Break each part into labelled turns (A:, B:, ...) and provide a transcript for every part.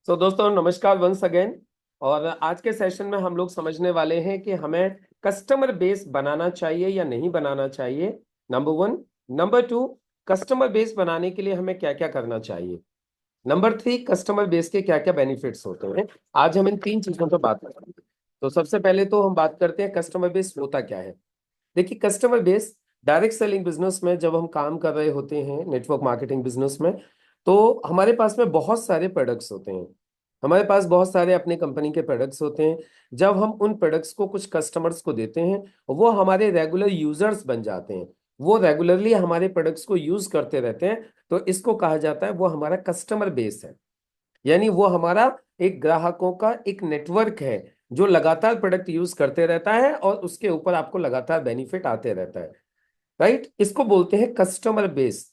A: दोस्तों नमस्कार once again. और आज के सेशन में हम लोग समझने वाले हैं कि हमें कस्टमर बेस बनाना चाहिए या नहीं बनाना चाहिए, number one. Number two, customer base बनाने के लिए हमें क्या क्या करना चाहिए। नंबर थ्री, कस्टमर बेस के क्या क्या बेनिफिट्स होते हैं। आज हम इन तीन चीजों पर बात करेंगे। तो सबसे पहले तो हम बात करते हैं कस्टमर बेस होता क्या है। देखिए, customer base direct selling business में जब हम काम कर रहे होते हैं, नेटवर्क मार्केटिंग बिजनेस में, तो हमारे पास में बहुत सारे प्रोडक्ट्स होते हैं। हमारे पास बहुत सारे अपने कंपनी के प्रोडक्ट्स होते हैं। जब हम उन प्रोडक्ट्स को कुछ कस्टमर्स को देते हैं, वो हमारे रेगुलर यूजर्स बन जाते हैं। वो रेगुलरली हमारे प्रोडक्ट्स को यूज करते रहते हैं। तो इसको कहा जाता है वो हमारा कस्टमर बेस है। यानी वो हमारा एक ग्राहकों का एक नेटवर्क है जो लगातार प्रोडक्ट यूज करते रहता है और उसके ऊपर आपको लगातार बेनिफिट आते रहता है। राइट, इसको बोलते हैं कस्टमर बेस।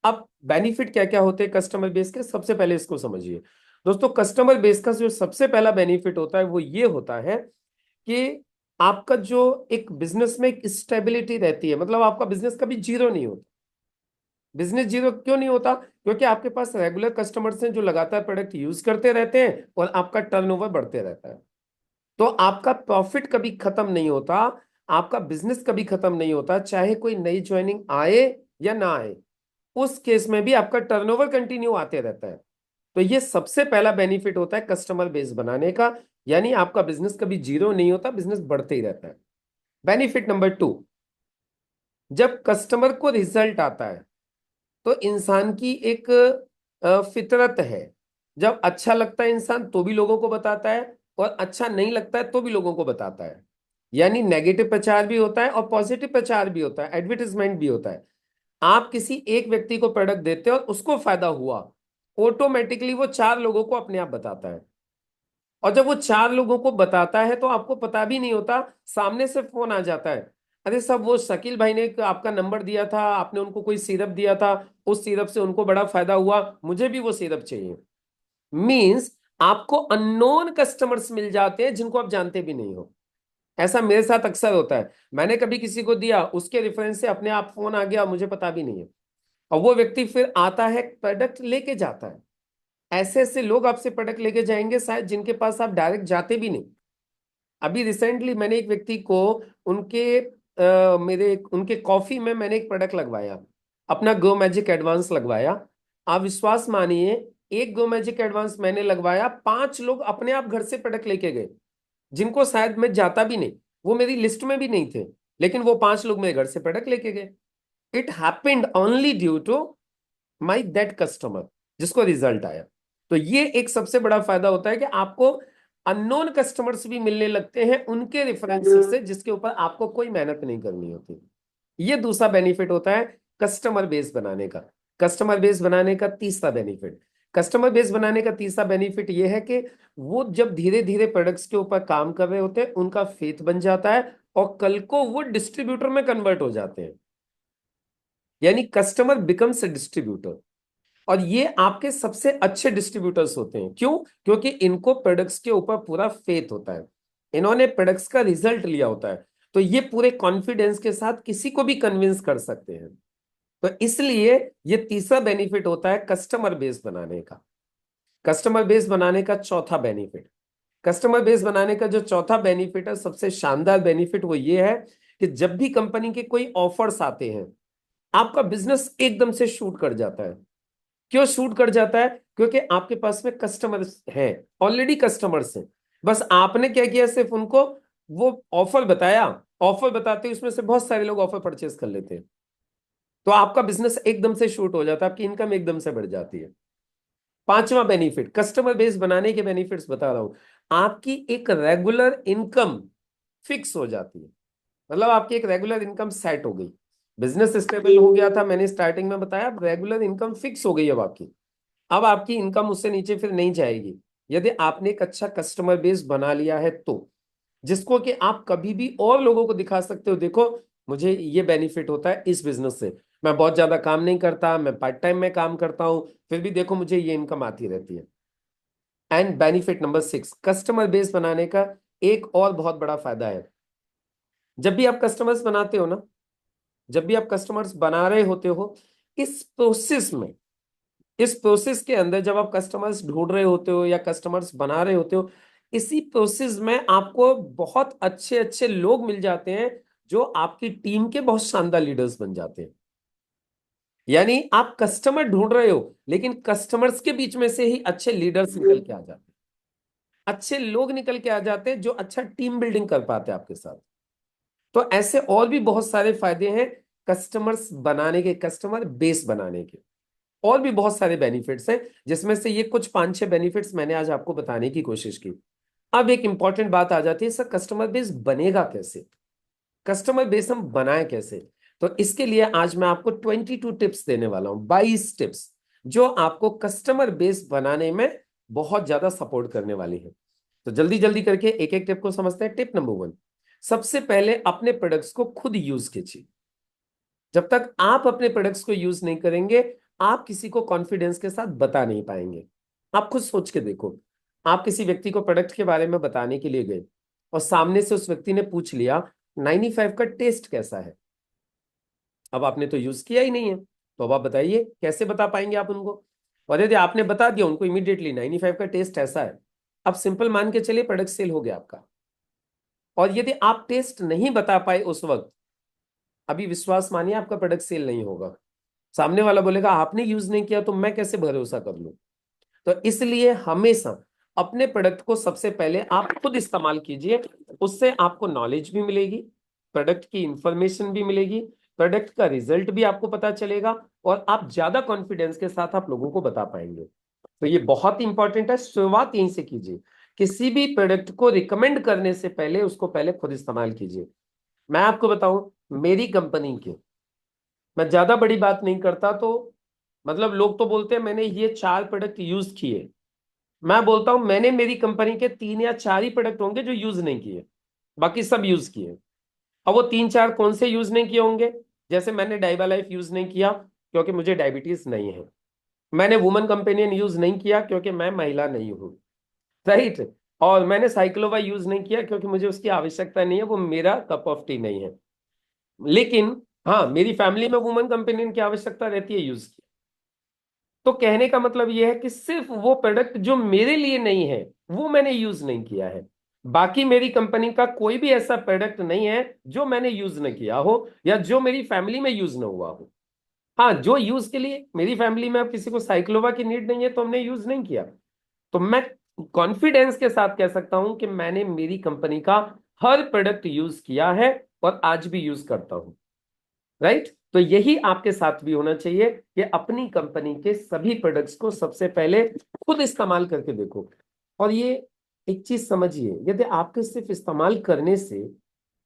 A: अब बेनिफिट क्या क्या होते हैं कस्टमर बेस के, सबसे पहले इसको समझिए। दोस्तों, कस्टमर बेस का जो सबसे पहला बेनिफिट होता है वो ये होता है कि आपका जो एक बिजनेस में एक स्टेबिलिटी रहती है। मतलब आपका बिजनेस कभी जीरो नहीं होता। बिजनेस जीरो क्यों नहीं होता? क्योंकि आपके पास रेगुलर कस्टमर्स हैं जो लगातार प्रोडक्ट यूज करते रहते हैं और आपका टर्नओवर बढ़ते रहता है। तो आपका प्रॉफिट कभी खत्म नहीं होता। आपका बिजनेस कभी खत्म नहीं होता, चाहे कोई नई ज्वाइनिंग आए या ना आए। उस केस में भी आपका टर्नओवर कंटिन्यू आते रहता है। तो ये सबसे पहला बेनिफिट होता है कस्टमर बेस बनाने का। यानी आपका बिजनेस कभी जीरो नहीं होता, बिजनेस बढ़ते ही रहता है। बेनिफिट नंबर टू, जब कस्टमर को रिजल्ट आता है तो इंसान की एक फितरत है। जब अच्छा लगता है इंसान तो भी लोगों को बताता है, और अच्छा नहीं लगता है तो भी लोगों को बताता है। यानी नेगेटिव प्रचार भी होता है और पॉजिटिव प्रचार भी होता है, एडवर्टाइजमेंट भी होता है। आप किसी एक व्यक्ति को प्रोडक्ट देते हो और उसको फायदा हुआ, ऑटोमेटिकली वो चार लोगों को अपने आप बताता है। और जब वो चार लोगों को बताता है तो आपको पता भी नहीं होता, सामने से फोन आ जाता है, अरे सब वो शकील भाई ने आपका नंबर दिया था, आपने उनको कोई सिरप दिया था, उस सिरप से उनको बड़ा फायदा हुआ, मुझे भी वो सिरप चाहिए। मींस आपको अननोन कस्टमर्स मिल जाते हैं जिनको आप जानते भी नहीं हो। ऐसा मेरे साथ अक्सर होता है। मैंने कभी किसी को दिया, उसके रेफरेंस से अपने आप फोन आ गया, मुझे पता भी नहीं है। और वो व्यक्ति फिर आता है, प्रोडक्ट लेके जाता है। ऐसे ऐसे लोग आपसे प्रोडक्ट लेके जाएंगे शायद जिनके पास आप डायरेक्ट जाते भी नहीं। अभी रिसेंटली मैंने एक व्यक्ति को उनके मेरे उनके कॉफी में मैंने एक प्रोडक्ट लगवाया, अपना गो मैजिक एडवांस लगवाया। आप विश्वास मानिए, एक गो मैजिक एडवांस मैंने लगवाया, पांच लोग अपने आप घर से प्रोडक्ट लेके गए, जिनको शायद मैं जाता भी नहीं, वो मेरी लिस्ट में भी नहीं थे, लेकिन वो पांच लोग मेरे घर से प्रोडक्ट लेके गए। It happened only due to my that customer, जिसको रिजल्ट आया। तो ये एक सबसे बड़ा फायदा होता है कि आपको अननोन कस्टमर्स भी मिलने लगते हैं उनके रेफरेंस से, जिसके ऊपर आपको कोई मेहनत नहीं करनी होती। ये दूसरा बेनिफिट होता है कस्टमर बेस बनाने का। कस्टमर बेस बनाने का तीसरा बेनिफिट, कस्टमर बेस बनाने का तीसरा बेनिफिट यह है कि वो जब धीरे धीरे प्रोडक्ट्स के ऊपर काम कर रहे होते हैं, उनका फेथ बन जाता है और कल को वो डिस्ट्रीब्यूटर में कन्वर्ट हो जाते हैं। यानी कस्टमर बिकम्स ए डिस्ट्रीब्यूटर। और ये आपके सबसे अच्छे डिस्ट्रीब्यूटर्स होते हैं। क्यों? क्योंकि इनको प्रोडक्ट्स के ऊपर पूरा फेथ होता है, इन्होंने प्रोडक्ट्स का रिजल्ट लिया होता है। तो ये पूरे कॉन्फिडेंस के साथ किसी को भी कन्विंस कर सकते हैं। तो इसलिए ये तीसरा बेनिफिट होता है कस्टमर बेस बनाने का। कस्टमर बेस बनाने का चौथा बेनिफिट, कस्टमर बेस बनाने का जो चौथा बेनिफिट है, सबसे शानदार बेनिफिट, वो ये है कि जब भी कंपनी के कोई ऑफर्स आते हैं, आपका बिजनेस एकदम से शूट कर जाता है। क्यों शूट कर जाता है? क्योंकि आपके पास में कस्टमर्स हैं, ऑलरेडी कस्टमर्स हैं। बस आपने क्या किया, सिर्फ उनको वो ऑफर बताया, ऑफर बताते ही उसमें से बहुत सारे लोग ऑफर परचेस कर लेते हैं। तो आपका बिजनेस एकदम से शूट हो जाता है, आपकी इनकम एकदम से बढ़ जाती है। पांचवा बेनिफिट, कस्टमर बेस बनाने के बेनिफिट्स बता रहा हूं। आपकी एक रेगुलर इनकम फिक्स हो जाती है। मतलब आपकी एक रेगुलर इनकम सेट हो गई, बिजनेस स्टेबल हो गया था, मैंने स्टार्टिंग में बताया, रेगुलर इनकम फिक्स हो गई अब आपकी। अब आपकी इनकम उससे नीचे फिर नहीं जाएगी, यदि आपने एक अच्छा कस्टमर बेस बना लिया है तो, जिसको कि आप कभी भी और लोगों को दिखा सकते हो, देखो मुझे ये बेनिफिट होता है इस बिजनेस से, मैं बहुत ज्यादा काम नहीं करता, मैं पार्ट टाइम में काम करता हूं, फिर भी देखो मुझे ये इनकम आती रहती है। And benefit number six, customer base बनाने का एक और बहुत बड़ा फायदा है। जब भी आप कस्टमर्स बनाते हो ना, जब भी आप कस्टमर्स बना रहे होते हो, इस प्रोसेस में इस प्रोसेस के अंदर जब आप कस्टमर्स ढूंढ रहे होते हो या कस्टमर्स बना रहे होते हो, इसी प्रोसेस में आपको बहुत अच्छे अच्छे लोग मिल जाते हैं जो आपकी टीम के बहुत शानदार लीडर्स बन जाते हैं। यानी आप कस्टमर ढूंढ रहे हो, लेकिन कस्टमर्स के बीच में से ही अच्छे लीडर्स निकल के आ जाते हैं, अच्छे लोग निकल के आ जाते हैं जो अच्छा टीम बिल्डिंग कर पाते हैं आपके साथ। तो ऐसे और भी बहुत सारे फायदे हैं कस्टमर्स बनाने के, कस्टमर बेस बनाने के। और भी बहुत सारे बेनिफिट्स हैं, जिसमें से ये कुछ 5-6 बेनिफिट्स मैंने आज आपको बताने की कोशिश की। अब एक इंपॉर्टेंट बात आ जाती है, सर कस्टमर बेस बनेगा कैसे, कस्टमर बेस हम बनाए कैसे। तो इसके लिए आज मैं आपको 22 टिप्स देने वाला हूं, 22 टिप्स जो आपको कस्टमर बेस बनाने में बहुत ज्यादा सपोर्ट करने वाली है। तो जल्दी जल्दी करके एक एक टिप को समझते हैं। टिप नंबर 1, सबसे पहले अपने प्रोडक्ट्स को खुद यूज कीजिए। जब तक आप अपने प्रोडक्ट्स को यूज नहीं करेंगे, आप किसी को कॉन्फिडेंस के साथ बता नहीं पाएंगे। आप खुद सोच के देखो, आप किसी व्यक्ति को प्रोडक्ट के बारे में बताने के लिए गए और सामने से उस व्यक्ति ने पूछ लिया 95 का टेस्ट कैसा है। अब आपने तो यूज किया ही नहीं है, तो अब आप बताइए कैसे बता पाएंगे आप उनको। और यदि आपने बता दिया उनको इमीडिएटली 95 का टेस्ट ऐसा है, अब सिंपल मान के चलिए प्रोडक्ट सेल हो गया आपका। और यदि आप टेस्ट नहीं बता पाए उस वक्त, अभी विश्वास मानिए आपका प्रोडक्ट सेल नहीं होगा। सामने वाला बोलेगा आपने यूज नहीं किया तो मैं कैसे भरोसा कर लूं। तो इसलिए हमेशा अपने प्रोडक्ट को सबसे पहले आप खुद इस्तेमाल कीजिए। उससे आपको नॉलेज भी मिलेगी, प्रोडक्ट की इंफॉर्मेशन भी मिलेगी, प्रोडक्ट का रिजल्ट भी आपको पता चलेगा, और आप ज्यादा कॉन्फिडेंस के साथ आप लोगों को बता पाएंगे। तो ये बहुत ही इंपॉर्टेंट है, शुरुआत यहीं से कीजिए। किसी भी प्रोडक्ट को रिकमेंड करने से पहले उसको पहले खुद इस्तेमाल कीजिए। मैं आपको बताऊं, मेरी कंपनी के, मैं ज्यादा बड़ी बात नहीं करता, तो मतलब लोग तो बोलते हैं मैंने ये 4 प्रोडक्ट यूज किए, मैं बोलता हूं मैंने मेरी कंपनी के 3 या 4 ही प्रोडक्ट होंगे जो यूज नहीं किए, बाकी सब यूज किए। अब वो 3-4 कौन से यूज नहीं किए होंगे, जैसे मैंने डाइबा लाइफ यूज नहीं किया क्योंकि मुझे डायबिटीज नहीं है, मैंने वुमन कंपेनियन यूज नहीं किया क्योंकि मैं महिला नहीं हूं, राइट, और मैंने साइक्लोवा यूज नहीं किया क्योंकि मुझे उसकी आवश्यकता नहीं है, वो मेरा कप ऑफ टी नहीं है। लेकिन हाँ, मेरी फैमिली में वुमन कंपेनियन की आवश्यकता रहती है, यूज की। तो कहने का मतलब यह है कि सिर्फ वो प्रोडक्ट जो मेरे लिए नहीं है वो मैंने यूज नहीं किया है, बाकी मेरी कंपनी का कोई भी ऐसा प्रोडक्ट नहीं है जो मैंने यूज न किया हो या जो मेरी फैमिली में यूज न हुआ हो। हाँ, जो यूज के लिए मेरी फैमिली में अब किसी को साइक्लोवा की नीड नहीं है तो हमने यूज नहीं किया। तो मैं कॉन्फिडेंस के साथ कह सकता हूं कि मैंने मेरी कंपनी का हर प्रोडक्ट यूज किया है और आज भी यूज करता हूं, राइट। तो यही आपके साथ भी होना चाहिए कि अपनी कंपनी के सभी प्रोडक्ट्स को सबसे पहले खुद इस्तेमाल करके देखो। और ये एक चीज समझिए, यदि आपके सिर्फ इस्तेमाल करने से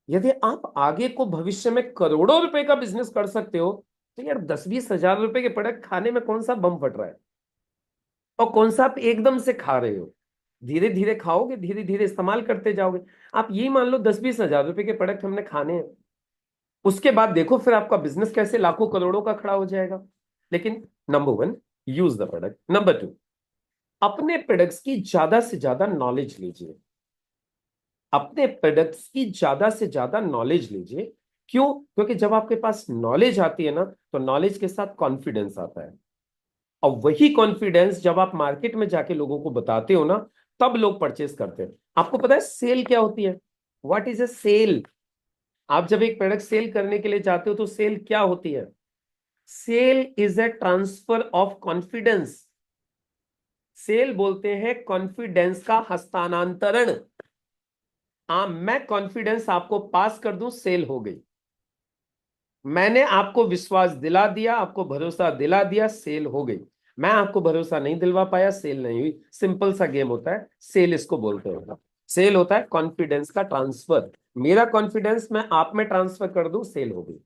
A: यदि आप आगे को भविष्य में करोड़ों रुपए का बिजनेस कर सकते हो, तो यार 10-20 हजार रुपए के प्रोडक्ट खाने में कौन सा बम फट रहा है, और कौन सा आप एकदम से खा रहे हो। धीरे धीरे खाओगे, धीरे धीरे इस्तेमाल करते जाओगे। आप यही मान लो 10-20 हजार रुपए के प्रोडक्ट हमने खाने हैं, उसके बाद देखो फिर आपका बिजनेस कैसे लाखों करोड़ों का खड़ा हो जाएगा। लेकिन number 1, use the product. Number 2, अपने प्रोडक्ट्स की ज्यादा से ज्यादा नॉलेज लीजिए। अपने प्रोडक्ट्स की ज्यादा से ज्यादा नॉलेज लीजिए। क्यों? क्योंकि जब आपके पास नॉलेज आती है ना, तो नॉलेज के साथ कॉन्फिडेंस आता है, और वही कॉन्फिडेंस जब आप मार्केट में जाके लोगों को बताते हो ना, तब लोग परचेस करते हैं। आपको पता है सेल क्या होती है? What is a sale? आप जब एक प्रोडक्ट सेल करने के लिए जाते हो तो सेल क्या होती है? Sale is a transfer of confidence. Sale बोलते हैं कॉन्फिडेंस का हस्तांतरण। मैं कॉन्फिडेंस आपको पास कर दूं, सेल हो गई। मैंने आपको विश्वास दिला दिया, आपको भरोसा दिला दिया, सेल हो गई। मैं आपको भरोसा नहीं दिलवा पाया, सेल नहीं हुई। सिंपल सा गेम होता है, सेल इसको बोलते हैं। सेल होता है कॉन्फिडेंस का ट्रांसफर। मेरा कॉन्फिडेंस मैं आप में ट्रांसफर कर दूं, सेल हो गई।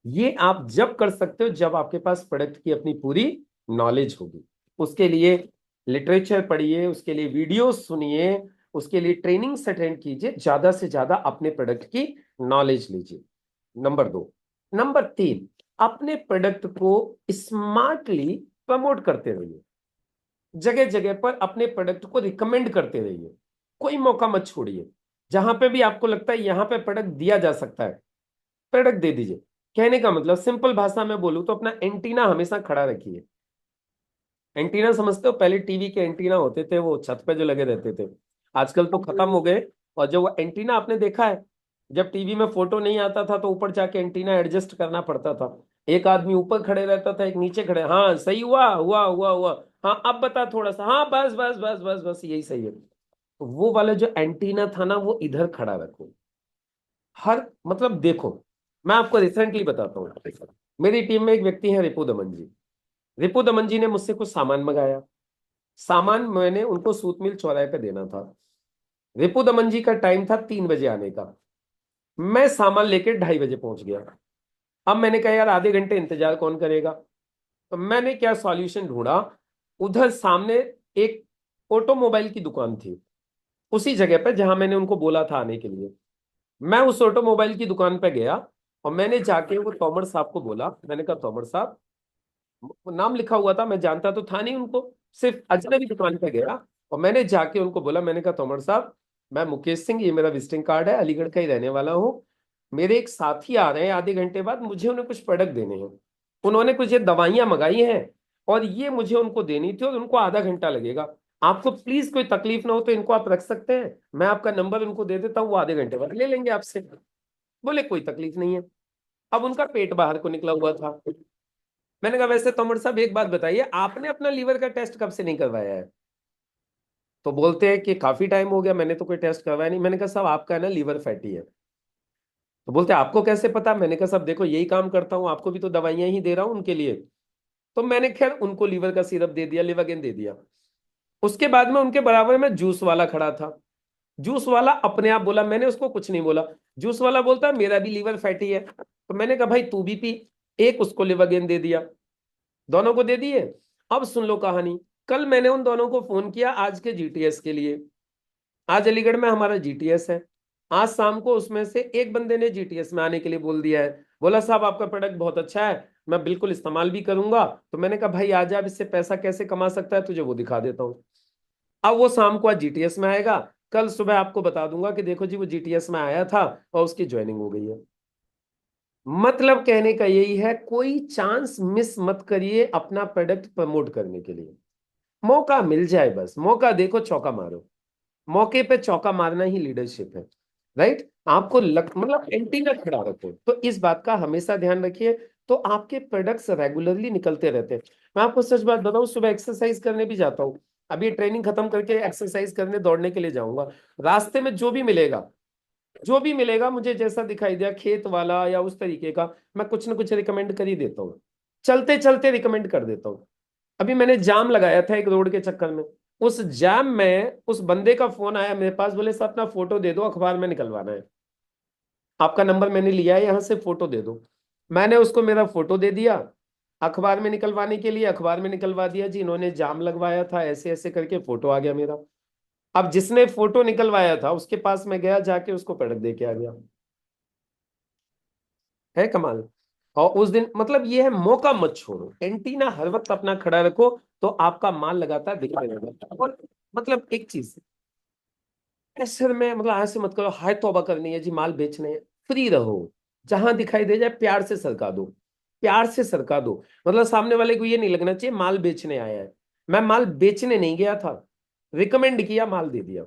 A: ये आप जब कर सकते हो जब आपके पास प्रोडक्ट की अपनी पूरी नॉलेज होगी। उसके लिए लिटरेचर पढ़िए, उसके लिए वीडियो सुनिए, उसके लिए ट्रेनिंग्स अटेंड कीजिए, ज्यादा से ज्यादा अपने प्रोडक्ट की नॉलेज लीजिए। नंबर 2। नंबर 3, अपने प्रोडक्ट को स्मार्टली प्रमोट करते रहिए। जगह जगह पर अपने प्रोडक्ट को रिकमेंड करते रहिए। कोई मौका मत छोड़िए। जहां पे भी आपको लगता है यहां पे प्रोडक्ट दिया जा सकता है, प्रोडक्ट दे दीजिए। कहने का मतलब सिंपल भाषा में बोलूं तो अपना एंटीना हमेशा खड़ा रखिए। एंटीना समझते हो? पहले टीवी के एंटीना होते थे, वो छत पे जो लगे रहते थे, आजकल तो खत्म हो गए। और जो वो एंटीना आपने देखा है, जब टीवी में फोटो नहीं आता था तो ऊपर जाके एंटीना एडजस्ट करना पड़ता था। एक आदमी ऊपर खड़े रहता था, एक नीचे खड़े। हाँ सही हुआ, हुआ हुआ हुआ। हाँ अब बता थोड़ा सा। हाँ बस बस बस बस बस, यही सही है। वो वाला जो एंटीना था ना, वो इधर खड़ा रखो। हर मतलब देखो, मैं आपको रिसेंटली बताता हूँ। मेरी टीम में एक व्यक्ति है, रिपु दमन जी। रिपु दमन जी ने मुझसे कुछ सामान मंगाया। सामान मैंने उनको सूत मिल चौराहे पे देना था। रिपु दमन जी का टाइम था 3 बजे आने का। मैं सामान लेके 2:30 बजे पहुंच गया। अब मैंने कहा यार आधे घंटे इंतजार कौन करेगा। तो मैंने क्या सॉल्यूशन ढूंढा। उधर सामने एक ऑटोमोबाइल की दुकान थी, उसी जगह पर जहां मैंने उनको बोला था आने के लिए। मैं उस ऑटोमोबाइल की दुकान पे गया और मैंने जाके वो तोमर साहब को बोला। मैंने कहा तोमर साहब, वो नाम लिखा हुआ था, मैं जानता तो था नहीं उनको, सिर्फ अजनबी दुकान पे गया और मैंने जाके उनको बोला। मैंने कहा तोमर साहब, मैं मुकेश सिंह, ये मेरा विजिटिंग कार्ड है, अलीगढ़ का ही रहने वाला हूँ। मेरे एक साथी आ रहे हैं आधे घंटे बाद, मुझे उन्हें कुछ प्रोडक्ट देने हैं। उन्होंने कुछ ये दवाइयां मंगाई हैं और ये मुझे उनको देनी थी और उनको आधा घंटा लगेगा। आपको प्लीज कोई तकलीफ ना हो तो इनको आप रख सकते हैं, मैं आपका नंबर उनको दे देता हूँ, वो आधे घंटे बाद ले लेंगे आपसे। बोले कोई तकलीफ नहीं है। अब उनका पेट बाहर को निकला हुआ था। मैंने कहा वैसे तोमर साहब एक बात बताइए, आपने अपना लीवर का टेस्ट कब से नहीं करवाया है? तो बोलते हैं कि काफी टाइम हो गया, मैंने तो कोई टेस्ट करवाया नहीं। मैंने कहा साहब आपका है ना लीवर फैटी है। तो बोलते हैं आपको कैसे पता? मैंने कहा साहब देखो यही काम करता हूँ, आपको भी तो दवाइयां ही दे रहा हूँ उनके लिए। तो मैंने खैर उनको लीवर का सिरप दे दिया, लिवागेन दे दिया। उसके बाद में उनके बराबर में जूस वाला खड़ा था। जूस वाला अपने आप बोला, मैंने उसको कुछ नहीं बोला। जूस वाला बोलता है मेरा भी लीवर फैटी है। तो मैंने कहा भाई तू भी पी। एक उसको लिवागेन दे दिया, दोनों को दे दिए। अब सुन लो कहानी। कल मैंने उन दोनों को फोन किया आज के जीटीएस के लिए। आज अलीगढ़ में हमारा जीटीएस है। आज शाम को उसमें से एक बंदे ने जीटीएस में आने के लिए बोल दिया है। बोला साहब आपका प्रोडक्ट बहुत अच्छा है, मैं बिल्कुल इस्तेमाल भी करूंगा। तो मैंने कहा भाई आ जा, अब इससे पैसा कैसे कमा सकता है तुझे वो दिखा देता हूँ। अब वो शाम को आज जीटीएस में आएगा। कल सुबह आपको बता दूंगा कि देखो जी वो जीटीएस में आया था और उसकी ज्वाइनिंग हो गई है। मतलब कहने का यही है, कोई चांस मिस मत करिए अपना प्रोडक्ट प्रमोट करने के लिए। मौका मिल जाए, बस मौका देखो, चौका मारो। मौके पे चौका मारना ही लीडरशिप है। राइट? आपको मतलब एंटीना खड़ा रखो, तो इस बात का हमेशा ध्यान रखिए। तो आपके प्रोडक्ट्स रेगुलरली निकलते रहते हैं। मैं आपको सच बात बताऊं, सुबह एक्सरसाइज करने भी जाता हूँ। अभी ट्रेनिंग खत्म करके एक्सरसाइज करने दौड़ने के लिए जाऊंगा। रास्ते में जो भी मिलेगा, जो भी मिलेगा मुझे, जैसा दिखाई दिया खेत वाला या उस तरीके का, मैं कुछ ना कुछ रिकमेंड कर ही देता हूँ। चलते चलते रिकमेंड कर देता हूँ। अभी मैंने जाम लगाया था एक रोड के चक्कर में। उस जाम में उस बंदे का फोन आया मेरे पास, बोले साहब अपना फोटो दे दो, अखबार में निकलवाना है। आपका नंबर मैंने लिया है, यहां से फोटो दे दो। मैंने उसको मेरा फोटो दे दिया अखबार में निकलवाने के लिए। अखबार में निकलवा दिया जी, इन्होंने जाम लगवाया था, ऐसे ऐसे करके फोटो आ गया मेरा। अब जिसने फोटो निकलवाया था उसके पास मैं गया, जाके उसको पटक दे के आ गया। है कमाल। और उस दिन मतलब ये है, मौका मत छोड़ो, एंटीना हर वक्त अपना खड़ा रखो, तो आपका माल लगातार दिखता रहेगा। और मतलब एक चीज, प्रेशर में मतलब ऐसे मत करो हाय तौबा करनी है जी माल बेचने हैं। फ्री रहो, जहां दिखाई दे जाए प्यार से सरका दो। प्यार से सरका दो। मतलब सामने वाले को ये नहीं लगना चाहिए माल बेचने आया है। मैं माल बेचने नहीं गया था, रिकमेंड किया, माल दे दिया।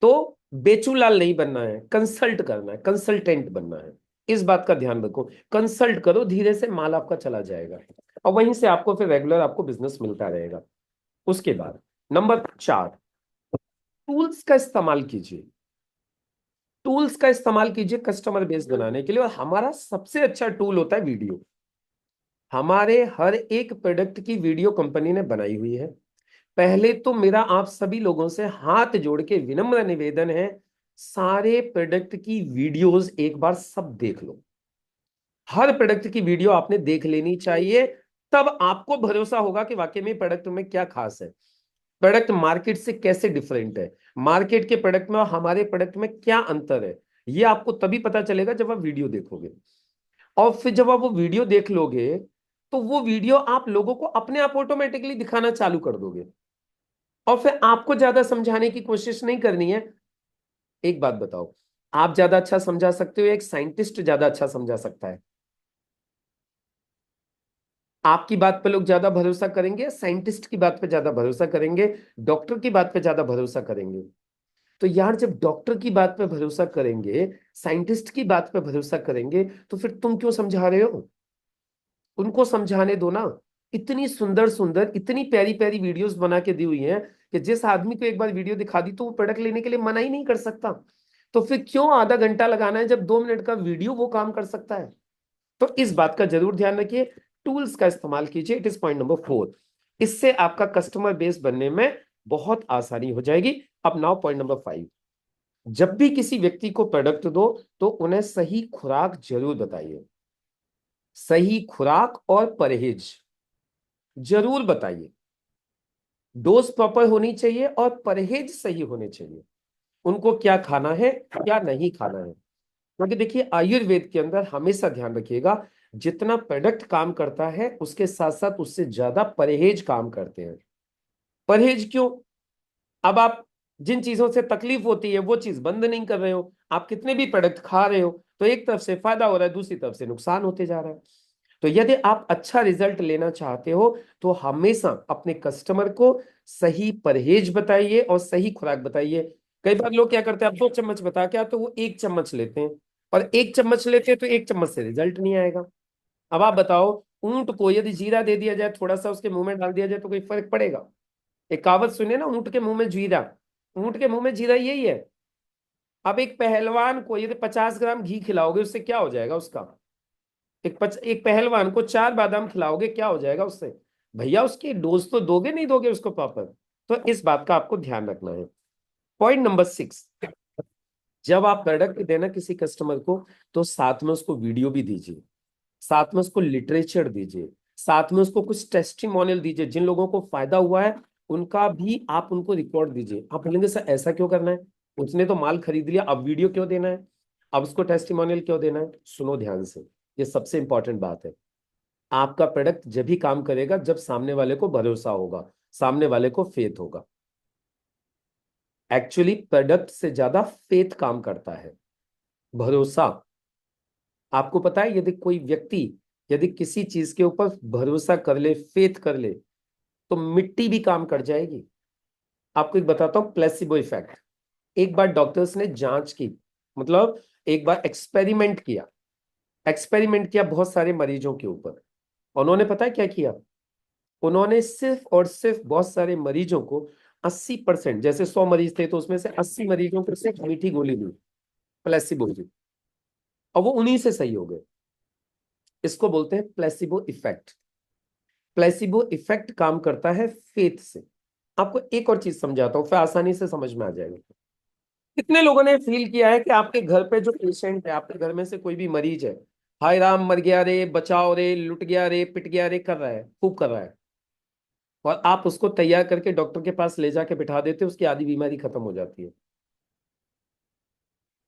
A: तो बेचूलाल नहीं बनना है, कंसल्ट करना है, कंसल्टेंट बनना है। इस बात का ध्यान रखो। कंसल्ट करो, धीरे से माल आपका चला जाएगा और वहीं से आपको फिर रेगुलर आपको बिजनेस मिलता रहेगा। उसके बाद नंबर 4, टूल्स का इस्तेमाल कीजिए। टूल्स का इस्तेमाल कीजिए कस्टमर बेस बनाने के लिए, और हमारा सबसे अच्छा टूल होता है वीडियो। हमारे हर एक प्रोडक्ट की वीडियो कंपनी ने बनाई हुई है। पहले तो मेरा आप सभी लोगों से हाथ जोड़ के विनम्र निवेदन है, सारे प्रोडक्ट की वीडियोस एक बार सब देख लो। हर प्रोडक्ट की वीडियो आपने देख लेनी चाहिए। तब आपको भरोसा होगा कि वाकई में प्रोडक्ट में क्या खास है, प्रोडक्ट मार्केट से कैसे डिफरेंट है, मार्केट के प्रोडक्ट में और हमारे प्रोडक्ट में क्या अंतर है। ये आपको तभी पता चलेगा जब आप वीडियो देखोगे। और फिर जब आप वो वीडियो देख लोगे, तो वो वीडियो आप लोगों को अपने आप ऑटोमेटिकली दिखाना चालू कर दोगे। और फिर आपको ज्यादा समझाने की कोशिश नहीं करनी है। एक बात बताओ, आप ज्यादा अच्छा समझा सकते हो या एक साइंटिस्ट ज्यादा अच्छा समझा सकता है? आपकी बात पे लोग ज्यादा भरोसा करेंगे, साइंटिस्ट की बात पे ज्यादा भरोसा करेंगे, डॉक्टर की बात पे ज्यादा भरोसा करेंगे? तो यार जब डॉक्टर की बात पे भरोसा करेंगे, साइंटिस्ट की बात पे भरोसा करेंगे, तो फिर तुम क्यों समझा रहे हो? उनको समझाने दो ना। इतनी सुंदर सुंदर, इतनी प्यारी प्यारी वीडियोस बना के दी हुई हैं कि जिस आदमी को एक बार वीडियो दिखा दी तो वो प्रोडक्ट लेने के लिए मना ही नहीं कर सकता। तो फिर क्यों आधा घंटा लगाना है जब 2 मिनट का वीडियो वो काम कर सकता है? तो इस बात का जरूर ध्यान रखिए, टूल्स का इस्तेमाल कीजिए। It is point number 4। इससे आपका कस्टमर बेस बनने में बहुत आसानी हो जाएगी। अब नाउ पॉइंट नंबर 5। जब भी किसी व्यक्ति को प्रोडक्ट दो तो उन्हें सही खुराक जरूर बताइए। सही खुराक और परहेज जरूर बताइए। डोज प्रॉपर होनी चाहिए और परहेज सही होने चाहिए। उनको क्या खाना है, क्या नहीं खाना है। क्योंकि देखिए आयुर्वेद के अंदर हमेशा ध्यान रखिएगा, जितना प्रोडक्ट काम करता है उसके साथ साथ उससे ज्यादा परहेज काम करते हैं। परहेज क्यों? अब आप जिन चीजों से तकलीफ होती है वो चीज बंद नहीं कर रहे हो, आप कितने भी प्रोडक्ट खा रहे हो, तो एक तरफ से फायदा हो रहा है, दूसरी तरफ से नुकसान होते जा रहा है। तो यदि आप अच्छा रिजल्ट लेना चाहते हो तो हमेशा अपने कस्टमर को सही परहेज बताइए और सही खुराक बताइए। कई बार लोग क्या करते हैं, आप 2 चम्मच बता के तो वो 1 चम्मच लेते हैं, और 1 चम्मच लेते हैं तो 1 चम्मच से रिजल्ट नहीं आएगा। अब आप बताओ, ऊंट को यदि जीरा दे दिया जाए, थोड़ा सा उसके मुंह में डाल दिया जाए, तो कोई फर्क पड़ेगा? एक कहावत सुनिए ना, ऊंट के मुंह में जीरा। ऊंट के मुंह में जीरा यही है। अब एक पहलवान को यदि 50 ग्राम घी खिलाओगे उससे क्या हो जाएगा उसका? एक पहलवान को 4 बादाम खिलाओगे, क्या हो जाएगा उससे? भैया उसकी डोज तो दोगे नहीं दोगे उसको प्रॉपर? तो इस बात का आपको ध्यान रखना है। Point number 6। जब आप प्रोडक्ट देना किसी कस्टमर को तो साथ में उसको वीडियो भी दीजिए, साथ में उसको लिटरेचर दीजिए, साथ में उसको कुछ टेस्टिमोनियल दीजिए। जिन लोगों को फायदा हुआ है उनका भी आप उनको रिकॉर्ड दीजिए। आप बोलेंगे सर ऐसा क्यों करना है, उसने तो माल खरीद लिया, अब वीडियो क्यों देना है, अब उसको टेस्टिमोनियल क्यों देना है? सुनो ध्यान से, ये सबसे इंपॉर्टेंट बात है। आपका प्रोडक्ट जब भी काम करेगा जब सामने वाले को भरोसा होगा, सामने वाले को फेथ होगा। एक्चुअली प्रोडक्ट से ज्यादा फेथ काम करता है, भरोसा। आपको पता है यदि कोई व्यक्ति यदि किसी चीज के ऊपर भरोसा कर ले, फेथ कर ले, तो मिट्टी भी काम कर जाएगी। आपको एक बताता हूं, प्लेसिबो इफेक्ट। एक बार डॉक्टर्स ने जांच की, मतलब एक बार एक्सपेरिमेंट किया बहुत सारे मरीजों के ऊपर। उन्होंने पता है क्या किया? उन्होंने सिर्फ और सिर्फ बहुत सारे मरीजों को 80%, जैसे 100 मरीज थे तो उसमें से 80 मरीजों को सिर्फ मीठी गोली दी, प्लेसिबो की, और वो उन्हीं से सही हो गए। इसको बोलते हैं प्लेसिबो इफेक्ट। प्लेसिबो इफेक्ट काम करता है फेथ से। आपको एक और चीज समझाता हूं, फिर आसानी से समझ में आ जाएगा। कितने लोगों ने फील किया है कि आपके घर पे जो पेशेंट है, आपके घर में से कोई भी मरीज है, हाय राम मर गया रे, बचाओ रे, लुट गया रे, पिट गया रे कर रहा है, खूब कर रहा है, और आप उसको तैयार करके डॉक्टर के पास ले जाके बिठा देते हो, उसकी आधी बीमारी खत्म हो जाती है।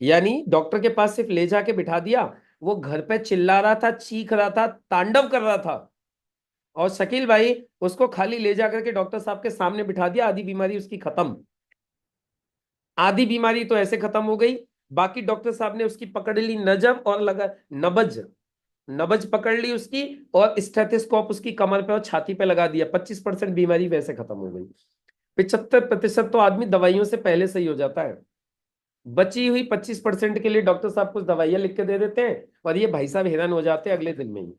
A: यानी डॉक्टर के पास सिर्फ ले जाके बिठा दिया, वो घर पे चिल्ला रहा था, चीख रहा था, तांडव कर रहा था, और शकील भाई उसको खाली ले जाकर के डॉक्टर साहब के सामने बिठा दिया, आधी बीमारी उसकी खत्म। आधी बीमारी तो ऐसे खत्म हो गई। बाकी डॉक्टर साहब ने उसकी पकड़ ली नजब और लगा नबज, नबज पकड़ ली उसकी, और स्टेथोस्कोप उसकी कमर पे और छाती पे लगा दिया, 25% बीमारी वैसे खत्म हो गई। 75% तो आदमी दवाइयों से पहले सही हो जाता है। बची हुई 25% के लिए डॉक्टर साहब कुछ दवाइयां लिख के दे देते हैं, और ये भाई साहब हैरान हो जाते हैं अगले दिन में ही।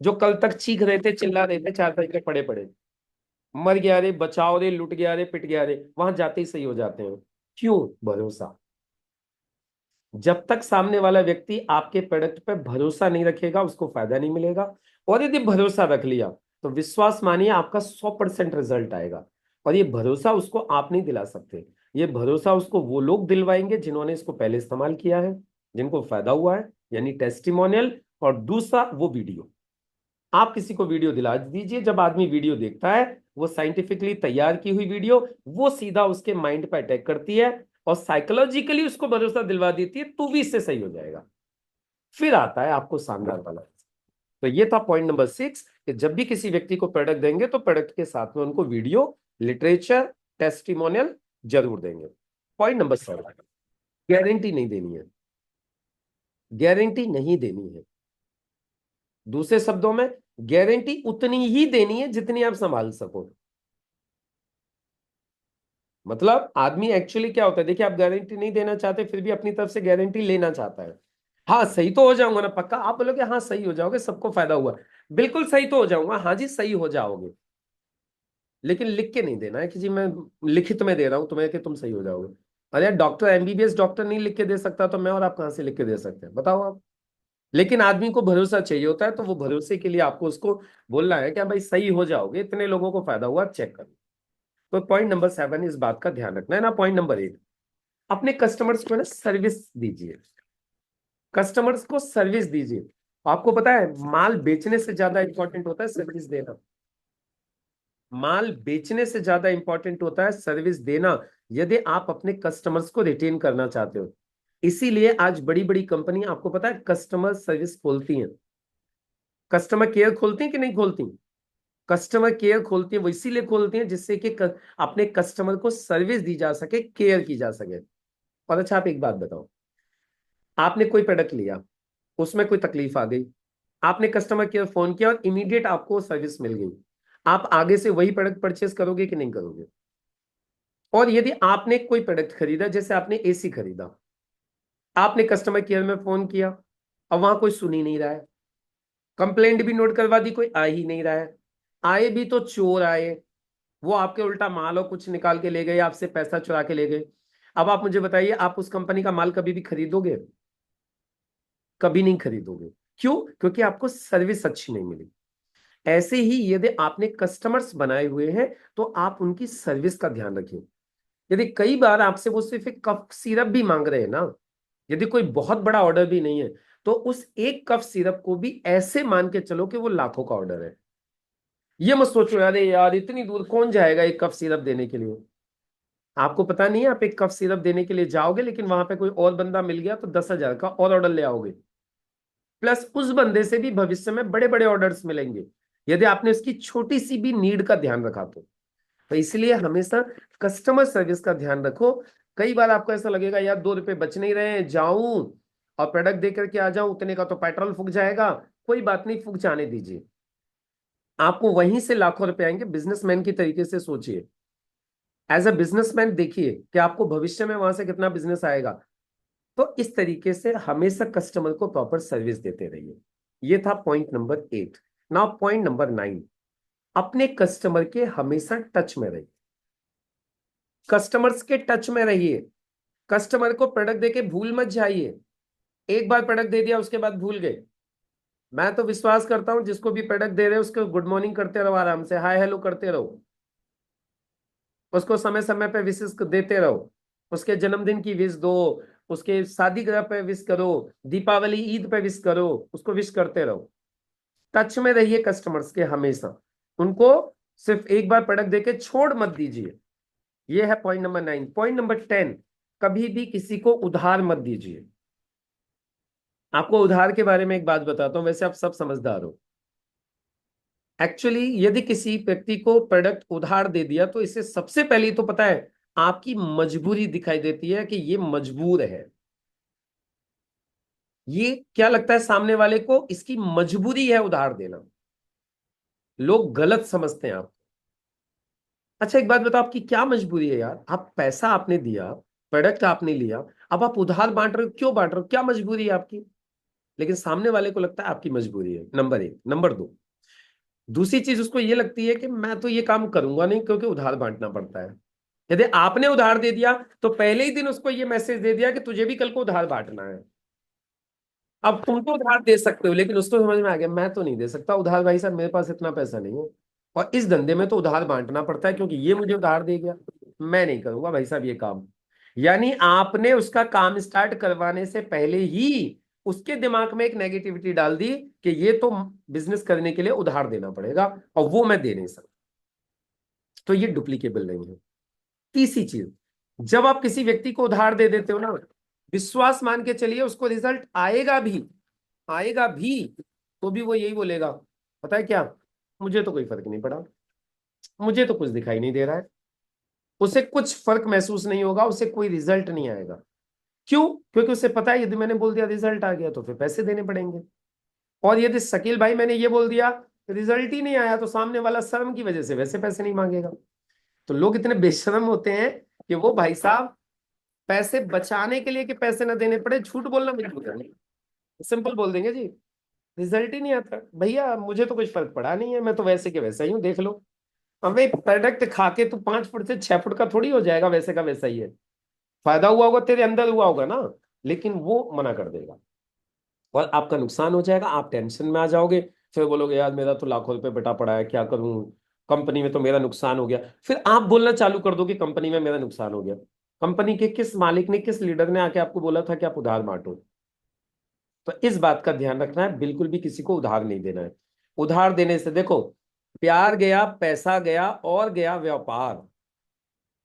A: जो कल तक चीख रहे थे, चिल्ला रहे थे, 4 तरीके पड़े पड़े, मर गया रे, बचाओ रे, लुट गया रे, पिट गया रे, वहां जाते ही सही हो जाते हैं। क्यों? भरोसा। जब तक सामने वाला व्यक्ति आपके प्रोडक्ट पे भरोसा नहीं रखेगा उसको फायदा नहीं मिलेगा। और यदि भरोसा रख लिया तो विश्वास मानिए आपका 100% रिजल्ट आएगा। और ये भरोसा उसको आप नहीं दिला सकते, ये भरोसा उसको वो लोग दिलवाएंगे जिन्होंने इसको पहले इस्तेमाल किया है, जिनको फायदा हुआ है, यानी टेस्टिमोनियल। और दूसरा वो वीडियो। आप किसी को वीडियो दिला दीजिए, जब आदमी वीडियो देखता है, वो साइंटिफिकली तैयार की हुई वीडियो वो सीधा उसके माइंड पर अटैक करती है, और साइकोलॉजिकली उसको भरोसा दिलवा देती है, तू भी इससे सही हो जाएगा। फिर आता है आपको शानदार वाला। तो ये था पॉइंट नंबर 6, कि जब भी किसी व्यक्ति को प्रोडक्ट देंगे तो प्रोडक्ट के साथ में उनको वीडियो, लिटरेचर, टेस्टिमोनियल जरूर देंगे। पॉइंट नंबर 7, गारंटी नहीं देनी है। गारंटी नहीं देनी है। दूसरे शब्दों में, गारंटी उतनी ही देनी है जितनी आप संभाल सको। मतलब आदमी एक्चुअली क्या होता है, देखिए आप गारंटी नहीं देना चाहते फिर भी अपनी तरफ से गारंटी लेना चाहता है। हाँ सही तो हो जाऊंगा ना पक्का, आप बोलोगे हाँ सही हो जाओगे, सबको फायदा हुआ, बिल्कुल सही तो हो जाऊंगा, हाँ जी सही हो जाओगे, लेकिन लिख के नहीं देना है कि जी मैं लिखित में दे रहा हूं तुम्हें कि तुम सही हो जाओगे। अरे यार डॉक्टर, एमबीबीएस डॉक्टर नहीं लिख के दे सकता तो मैं और आप कहाँ से लिख के दे सकते हैं, बताओ आप। लेकिन आदमी को भरोसा चाहिए होता है, तो वो भरोसे के लिए आपको उसको बोलना है कि हाँ भाई सही हो जाओगे, इतने लोगों को फायदा हुआ, चेक कर। तो पॉइंट नंबर 7 इस बात का ध्यान रखना है ना। पॉइंट नंबर 8, अपने कस्टमर्स को ना सर्विस दीजिए, कस्टमर्स को सर्विस दीजिए। आपको पता है माल बेचने से ज्यादा इंपॉर्टेंट होता है सर्विस देना, माल बेचने से ज्यादा इंपॉर्टेंट होता है सर्विस देना, यदि आप अपने कस्टमर्स को रिटेन करना चाहते हो। इसीलिए आज बड़ी बड़ी कंपनी आपको पता है कस्टमर सर्विस खोलती हैं, कस्टमर केयर खोलती हैं कि नहीं खोलती। कस्टमर केयर खोलती है वो इसीलिए खोलती है जिससे कि अपने कस्टमर को सर्विस दी जा सके, केयर की जा सके। और अच्छा आप एक बात बताओ, आपने कोई प्रोडक्ट लिया, उसमें कोई तकलीफ आ गई, आपने कस्टमर केयर फोन किया और इमीडिएट आपको सर्विस मिल गई, आप आगे से वही प्रोडक्ट परचेस करोगे कि नहीं करोगे। और यदि आपने कोई प्रोडक्ट खरीदा, जैसे आपने एसी खरीदा, आपने कस्टमर केयर में फोन किया, अब वहां कोई सुन ही नहीं रहा है, कंप्लेंट भी नोट करवा दी, कोई आ ही नहीं रहा है, आए भी तो चोर आए, वो आपके उल्टा माल और कुछ निकाल के ले गए, आपसे पैसा चुरा के ले गए। अब आप मुझे बताइए, आप उस कंपनी का माल कभी भी खरीदोगे? कभी नहीं खरीदोगे। क्यों? क्योंकि आपको सर्विस अच्छी नहीं मिली। ऐसे ही यदि आपने कस्टमर्स बनाए हुए हैं तो आप उनकी सर्विस का ध्यान रखिए। यदि कई बार आपसे वो सिर्फ एक कप सिरप भी मांग रहे हैं ना, यदि कोई बहुत बड़ा ऑर्डर भी नहीं है, तो उस एक कप सिरप को भी ऐसे मान के चलो कि वो लाखों का ऑर्डर है। ये मत सोचो अरे यार इतनी दूर कौन जाएगा एक कप सिरप देने के लिए। आपको पता नहीं है, आप एक कप सिरप देने के लिए जाओगे लेकिन वहां पे कोई और बंदा मिल गया तो 10,000 का और ऑर्डर ले आओगे, प्लस उस बंदे से भी भविष्य में बड़े बड़े ऑर्डर्स मिलेंगे यदि आपने उसकी छोटी सी भी नीड का ध्यान रखा तो इसलिए हमेशा कस्टमर सर्विस का ध्यान रखो। कई बार आपको ऐसा लगेगा यार 2 रुपए बच नहीं रहे हैं, जाऊं और प्रोडक्ट दे करके आ जाऊं, उतने का तो पेट्रोल फूक जाएगा। कोई बात नहीं, फूक जाने दीजिए, आपको वहीं से लाखों रुपए आएंगे। बिजनेसमैन की तरीके से सोचिए, एज अ बिजनेसमैन देखिए कि आपको भविष्य में वहां से कितना बिजनेस आएगा। तो इस तरीके से हमेशा कस्टमर को प्रॉपर सर्विस देते रहिए। ये था point number 8। Now point number 9, अपने कस्टमर के हमेशा टच में रहिए, कस्टमर्स के टच में रहिए। कस्टमर को प्रोडक्ट देके भूल मत जाइए, एक बार प्रोडक्ट दे दिया उसके बाद भूल गए। मैं तो विश्वास करता हूं जिसको भी प्रोडक्ट दे रहे हो उसको गुड मॉर्निंग करते रहो, आराम से हाय हेलो करते रहो, उसको समय समय पे विशेष देते रहो, उसके जन्मदिन की विश दो, उसके शादी ग्रह पे विश करो, दीपावली ईद पे विश करो, उसको विश करते रहो। टच में रहिए कस्टमर्स के हमेशा, उनको सिर्फ एक बार प्रोडक्ट देके छोड़ मत दीजिए। ये है पॉइंट नंबर 9। पॉइंट नंबर 10, कभी भी किसी को उधार मत दीजिए। आपको उधार के बारे में एक बात बताता हूं, वैसे आप सब समझदार हो। एक्चुअली यदि किसी व्यक्ति को प्रोडक्ट उधार दे दिया तो इसे सबसे पहले तो पता है आपकी मजबूरी दिखाई देती है कि ये मजबूर है। ये क्या लगता है सामने वाले को, इसकी मजबूरी है उधार देना। लोग गलत समझते हैं आप। अच्छा एक बात बताओ, आपकी क्या मजबूरी है यार? आप पैसा आपने दिया, प्रोडक्ट आपने लिया, अब आप उधार बांट रहे हो, क्यों बांट रहे हो? क्या मजबूरी है आपकी? लेकिन सामने वाले को लगता है आपकी मजबूरी है, नंबर 1। नंबर 2, दूसरी चीज उसको ये लगती है कि मैं तो ये काम करूंगा नहीं क्योंकि उधार बांटना पड़ता है। यदि आपने उधार दे दिया तो पहले ही दिन उसको ये मैसेज दे दिया कि तुझे भी कल को उधार बांटना है। अब तुम तो उधार दे सकते हो लेकिन उसको समझ में आ गया मैं तो नहीं दे सकता उधार, भाई साहब मेरे पास इतना पैसा नहीं है, और इस धंधे में तो उधार बांटना पड़ता है क्योंकि ये मुझे उधार दे गया, मैं नहीं करूंगा भाई साहब ये काम। यानी आपने उसका काम स्टार्ट करवाने से पहले ही उसके दिमाग में एक नेगेटिविटी डाल दी कि ये तो बिजनेस करने के लिए उधार देना पड़ेगा और वो मैं दे नहीं सकता। तो ये डुप्लीकेबल नहीं है। तीसरी चीज, जब आप किसी व्यक्ति को उधार दे देते हो ना, विश्वास मान के चलिए उसको रिजल्ट आएगा भी, आएगा भी, तो भी वो यही बोलेगा, पता है क्या, मुझे तो कोई फर्क नहीं पड़ा, मुझे तो कुछ दिखाई नहीं दे रहा है। उसे कुछ फर्क महसूस नहीं होगा, उसे कोई रिजल्ट नहीं आएगा। क्यों? क्योंकि उसे पता है यदि मैंने बोल दिया रिजल्ट आ गया तो फिर पैसे देने पड़ेंगे। और यदि शकील भाई मैंने ये बोल दिया रिजल्ट ही नहीं आया तो सामने वाला शर्म की वजह से वैसे पैसे नहीं मांगेगा। तो लोग इतने बेशर्म होते हैं कि वो भाई साहब पैसे बचाने के लिए कि पैसे ना देने पड़े झूठ बोलना मजबूर करने, सिंपल बोल देंगे जी रिजल्ट ही नहीं आता भैया, मुझे तो कुछ फर्क पड़ा नहीं है, मैं तो वैसे के वैसा ही हूँ, देख लो। हमें प्रोडक्ट खा के तू 5 फुट से 6 फुट का थोड़ी हो जाएगा, वैसे का वैसा ही है। फायदा हुआ होगा तेरे अंदर हुआ होगा ना, लेकिन वो मना कर देगा और आपका नुकसान हो जाएगा, आप टेंशन में आ जाओगे। फिर बोलोगे यार मेरा तो लाखों रुपए बटा पड़ा है, क्या करूं, कंपनी में तो मेरा नुकसान हो गया। फिर आप बोलना चालू कर दो कि कंपनी में मेरा नुकसान हो गया। कंपनी के किस मालिक ने, किस लीडर ने आके आपको बोला था कि आप उधार बांटो? तो इस बात का ध्यान रखना है, बिल्कुल भी किसी को उधार नहीं देना है। उधार देने से देखो, प्यार गया, पैसा गया और गया व्यापार।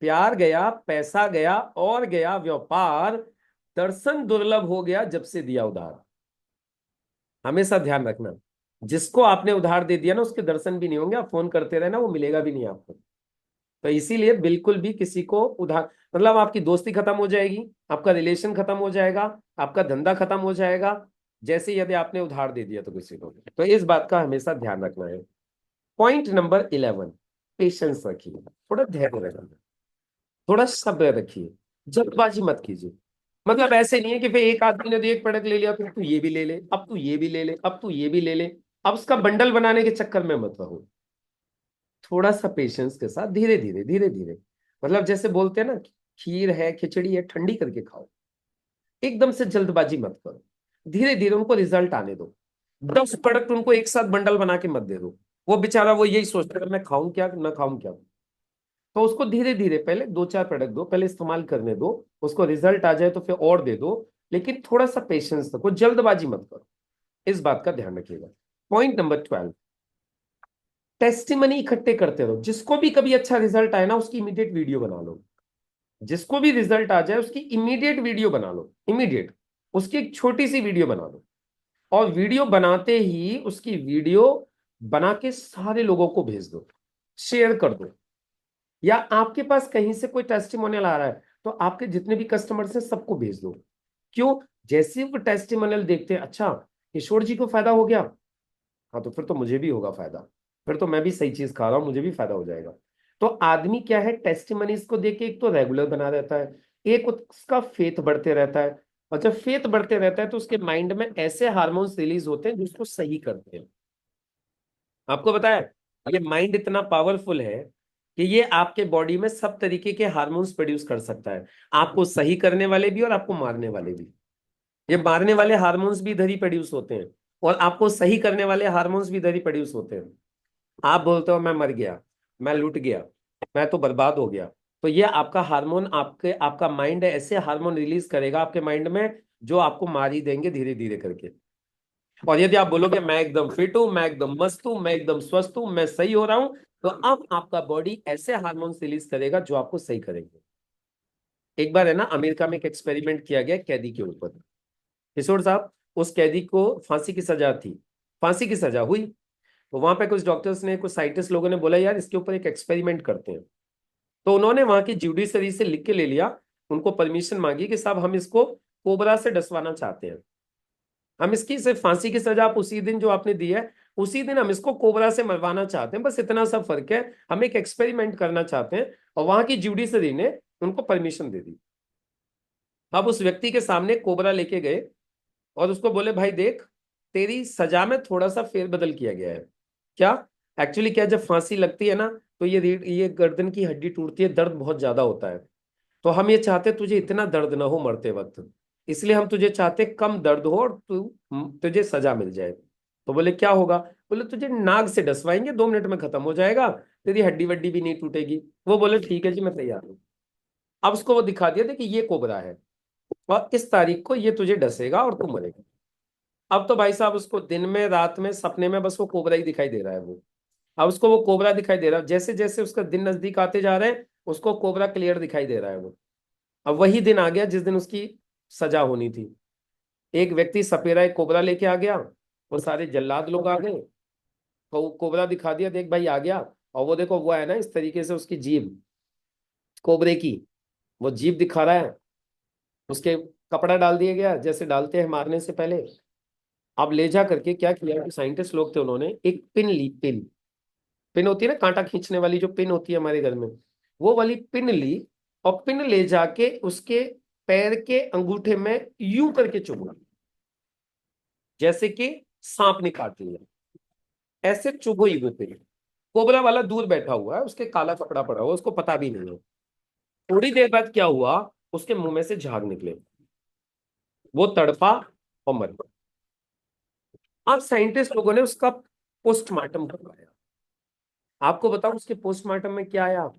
A: प्यार गया, पैसा गया और गया व्यापार। दर्शन दुर्लभ हो गया जब से दिया उधार। हमेशा ध्यान रखना, जिसको आपने उधार दे दिया ना उसके दर्शन भी नहीं होंगे, आप फोन करते रहना वो मिलेगा भी नहीं आपको। तो इसीलिए बिल्कुल भी किसी को उधार, मतलब आपकी दोस्ती खत्म हो जाएगी, आपका रिलेशन खत्म हो जाएगा, आपका धंधा खत्म हो जाएगा, जैसे यदि आपने उधार दे दिया तो किसी को। तो इस बात का हमेशा ध्यान रखना है। पॉइंट नंबर 11, पेशेंस रखिए, थोड़ा धैर्य रखिए, थोड़ा सब्र रखिए, जल्दबाजी मत कीजिए। मतलब ऐसे नहीं है कि फिर एक आदमी ने तो एक प्रोडक्ट ले लिया, फिर तू ये भी ले ले, अब तू ये भी ले ले, अब तू ये भी ले ले। अब उसका बंडल बनाने के चक्कर में मत रहो। थोड़ा सा पेशेंस के साथ धीरे धीरे धीरे धीरे, मतलब जैसे बोलते हैं ना, खीर है खिचड़ी है ठंडी करके खाओ। एकदम से जल्दबाजी मत करो, धीरे धीरे उनको रिजल्ट आने दो। 10 प्रोडक्ट उनको एक साथ बंडल बना के मत दे दो। वो बेचारा वो यही सोचता है मैं खाऊं क्या ना खाऊं क्या। तो उसको धीरे धीरे पहले 2-4 प्रोडक्ट दो, पहले इस्तेमाल करने दो, उसको रिजल्ट आ जाए तो फिर और दे दो। लेकिन थोड़ा सा पेशेंस रखो, जल्दबाजी मत करो, इस बात का ध्यान रखिएगा। पॉइंट नंबर 12, टेस्टिमनी इकट्ठे करते रहो। जिसको भी कभी अच्छा रिजल्ट आए ना उसकी इमीडिएट वीडियो बना लो। जिसको भी रिजल्ट आ जाए उसकी इमीडिएट वीडियो बना लो, इमीडिएट उसकी एक छोटी सी वीडियो बना लो। और वीडियो बनाते ही उसकी वीडियो बना के सारे लोगों को भेज दो, शेयर कर दो। या आपके पास कहीं से कोई टेस्टिमोनियल आ रहा है तो आपके जितने भी कस्टमर्स हैं सबको भेज दो। क्यों? जैसे वो टेस्टिमोनियल देखते हैं, अच्छा किशोर जी को फायदा हो गया, हाँ तो फिर तो मुझे भी होगा फायदा, फिर तो मैं भी सही चीज खा रहा हूं, मुझे भी फायदा हो जाएगा। तो आदमी क्या है, टेस्टिमनीज को देख के एक तो रेगुलर बना रहता है, एक उसका फेथ बढ़ते रहता है। और जब फेथ बढ़ते रहता है तो उसके माइंड में ऐसे हार्मोन्स रिलीज होते हैं जो उसको सही करते हैं। आपको बताया, ये माइंड इतना पावरफुल है कि ये आपके बॉडी में सब तरीके के हार्मोन्स प्रोड्यूस कर सकता है, आपको सही करने वाले भी और आपको मारने वाले भी। ये मारने वाले हार्मोन्स भी इधर ही प्रोड्यूस होते हैं और आपको सही करने वाले हार्मोन्स भी इधर ही प्रोड्यूस होते हैं। आप बोलते हो मैं मर गया, मैं लूट गया, मैं तो बर्बाद हो गया, तो ये आपका हार्मोन, आपका माइंड ऐसे हार्मोन रिलीज करेगा आपके माइंड में जो आपको मार ही देंगे धीरे धीरे करके। और यदि आप बोलोगे मैं एकदम फिट हूं, मैं एकदम मस्त हूं, मैं एकदम स्वस्थ हूं, मैं सही हो रहा हूं, तो अब आपका बॉडी ऐसे हार्मोन रिलीज करेगा जो आपको सही करेंगे। एक बार है ना अमेरिका में एक एक्सपेरिमेंट किया गया कैदी के ऊपर। किशोर साहब, उस कैदी को फांसी की सजा थी, फांसी की सजा हुई। तो वहां पे कुछ डॉक्टर्स ने, कुछ साइंटिस्ट लोगों ने बोला यार इसके ऊपर एक एक्सपेरिमेंट करते हैं। तो उन्होंने वहां की जुडिशरी से लिख के ले लिया, उनको परमिशन मांगी कि साहब हम इसको कोबरा से डसवाना चाहते हैं। हम इसकी सिर्फ फांसी की सजा आप उसी दिन जो आपने दी है उसी दिन हम इसको कोबरा से मरवाना चाहते हैं, बस इतना सा फर्क है, हम एक एक्सपेरिमेंट करना चाहते हैं। और वहां की जुडिशरी ने उनको परमिशन दे दी। अब उस व्यक्ति के सामने कोबरा लेके गए और उसको बोले भाई देख, तेरी सजा में थोड़ा सा फेरबदल किया गया है। क्या? एक्चुअली क्या, जब फांसी लगती है ना तो ये गर्दन की हड्डी टूटती है, दर्द बहुत ज्यादा होता है। तो हम ये चाहते तुझे इतना दर्द ना हो मरते वक्त, इसलिए हम तुझे चाहते कम दर्द हो और तुझे सजा मिल जाए। तो बोले क्या होगा? बोले तुझे नाग से डसवाएंगे, 2 मिनट में खत्म हो जाएगा, तेरी हड्डी वड्डी भी नहीं टूटेगी। वो बोले ठीक है जी मैं तैयार हूँ। अब उसको वो दिखा दिया था कि ये कोबरा है और इस तारीख को ये तुझे डसेगा और तू मरेगा। अब तो भाई साहब उसको दिन में रात में सपने में बस वो कोबरा ही दिखाई दे रहा है वो। अब उसको वो कोबरा दिखाई दे रहा है, जैसे जैसे उसका दिन नजदीक आते जा रहे हैं उसको कोबरा क्लियर दिखाई दे रहा है वो। अब वही दिन आ गया जिस दिन उसकी सजा होनी थी। एक व्यक्ति सपेरा एक कोबरा लेके आ गया, वो सारे जल्लाद लोग आ गए, तो वो कोबरा दिखा दिया, देख भाई आ गया। और वो देखो वो है ना इस तरीके से उसकी जीभ, कोबरे की वो जीभ दिखा रहा है, उसके कपड़ा डाल दिया गया जैसे डालते हैं मारने से पहले। अब ले जा करके क्या किया कि साइंटिस्ट लोग थे, उन्होंने एक पिन ली, पिन, पिन होती है ना कांटा खींचने वाली जो पिन होती है हमारे घर में, वो वाली पिन ली, और पिन ले जाके उसके पैर के अंगूठे में यूं करके चुभा, जैसे कि सांप ने काट लिया, ऐसे चुभोई हुए पिन। कोबरा वाला दूर बैठा हुआ है, उसके काला कपड़ा पड़ा हुआ, उसको पता भी नहीं है। थोड़ी देर बाद क्या हुआ, उसके मुंह में से झाग निकले, वो तड़पा और मर गया। अब साइंटिस्ट लोगों ने उसका पोस्टमार्टम करवाया। आपको बताऊं उसके पोस्टमार्टम में क्या आया?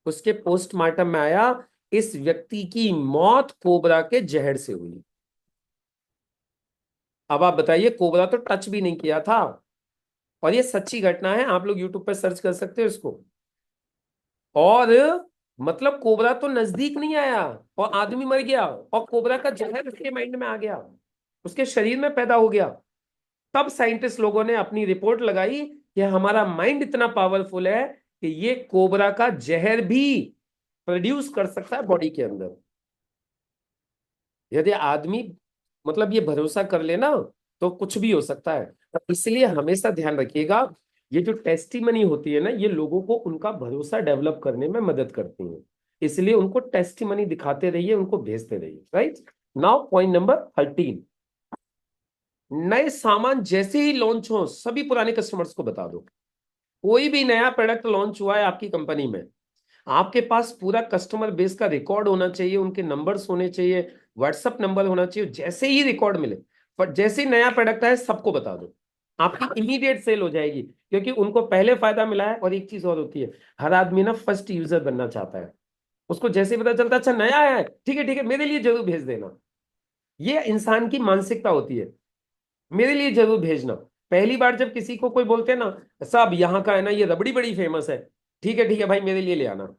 A: उसके पोस्टमार्टम में आया, इस व्यक्ति की मौत कोबरा के जहर से हुई। अब आप बताइए, कोबरा तो टच भी नहीं किया था, और ये सच्ची घटना है, आप लोग यूट्यूब पर सर्च कर सकते हो इसको। और मतलब कोबरा तो नजदीक नहीं आया, और आदमी मर गया, और कोबरा का जहर उसके माइंड में आ गया, उसके शरीर में पैदा हो गया। तब साइंटिस्ट लोगों ने अपनी रिपोर्ट लगाई कि हमारा माइंड इतना पावरफुल है कि ये कोबरा का जहर भी प्रोड्यूस कर सकता है बॉडी के अंदर। यदि आदमी मतलब ये भरोसा कर लेना, तो कुछ भी हो सकता है। तो इसलिए हमेशा ध्यान रखिएगा, ये जो टेस्टिमनी होती है ना, ये लोगों को उनका भरोसा डेवलप करने में मदद करती है। इसलिए उनको टेस्टिमनी दिखाते रहिए, उनको भेजते रहिए। राइट। नाउ पॉइंट नंबर 13, नए सामान जैसे ही लॉन्च हो सभी पुराने कस्टमर्स को बता दो। कोई भी नया प्रोडक्ट लॉन्च हुआ है आपकी कंपनी में, आपके पास पूरा कस्टमर बेस का रिकॉर्ड होना चाहिए, उनके नंबर्स होने चाहिए, व्हाट्सएप नंबर होना चाहिए। जैसे ही रिकॉर्ड मिले, पर जैसे ही नया प्रोडक्ट आए सबको बता दो, आपकी इमीडिएट सेल हो जाएगी, क्योंकि उनको पहले फायदा मिला है। और एक चीज और होती है, हर आदमी ना फर्स्ट यूजर बनना चाहता है। उसको जैसे ही पता चलता है अच्छा नया आया है, ठीक है ठीक है, मेरे लिए जरूर भेज देना। ये इंसान की मानसिकता होती है, मेरे लिए जरूर भेजना। पहली बार जब किसी को कोई बोलते हैं ना, साहब यहाँ का है ना ये रबड़ी बड़ी फेमस है, ठीक है भाई मेरे लिए ले आना,